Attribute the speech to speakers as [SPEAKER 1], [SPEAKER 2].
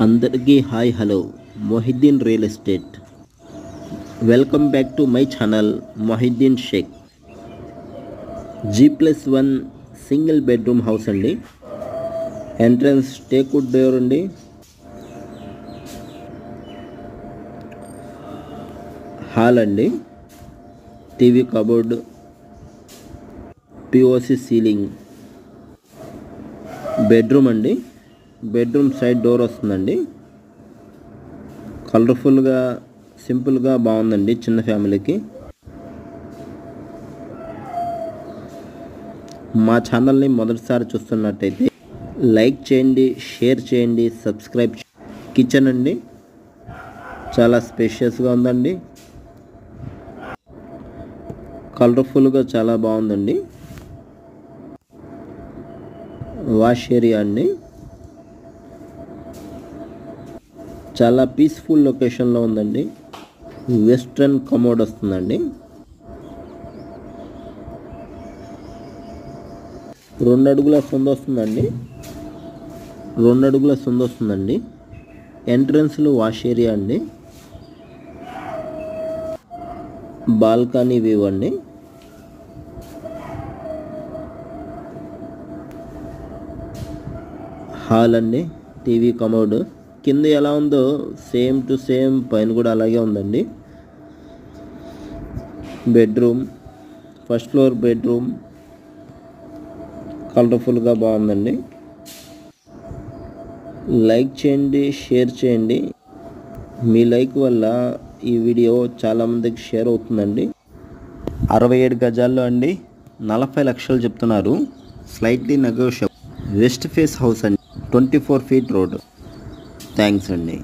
[SPEAKER 1] అందరికీ hi hello Mohiddin real estate welcome back to my channel Mohiddin Shaikh G+1 single bedroom house అండి. Entrance teakwood door అండి. Hall అండి, TV cupboard, POC ceiling. Bedroom అండి, bedroom side door వస్తుందండి. కలర్ఫుల్గా సింపుల్గా బాగుందండి చిన్న ఫ్యామిలీకి. మా ఛానల్ని మొదటిసారి చూస్తున్నట్టయితే లైక్ చేయండి, షేర్ చేయండి, సబ్స్క్రైబ్. కిచెన్ అండి, చాలా స్పేషియస్గా ఉందండి. కలర్ఫుల్గా చాలా బాగుందండి. వాష్ ఏరియా అండి, చాలా పీస్ఫుల్ లొకేషన్లో ఉందండి. వెస్ట్రన్ కమోడ్ వస్తుందండి. 2 అడుగుల సందు వస్తుందండి. 2 అడుగుల సందు వస్తుందండి. ఎంట్రన్స్లో వాష్ ఏరియా అండి. బాల్కనీ వ్యూ అండి. హాల్ అండి, టీవీ కమోడ్. కింద ఎలా ఉందో సేమ్ టు సేమ్ పైన కూడా అలాగే ఉందండి. బెడ్రూమ్, ఫస్ట్ ఫ్లోర్ బెడ్రూమ్, కలర్ఫుల్గా బాగుందండి. లైక్ చేయండి, షేర్ చేయండి. మీ లైక్ వల్ల ఈ వీడియో చాలామందికి షేర్ అవుతుందండి. 67 గజాల్లో అండి, 40 లక్షలు చెప్తున్నారు. Slightly negotiable. West face house అండి, 24 ఫీట్ రోడ్. థ్యాంక్స్ అండి.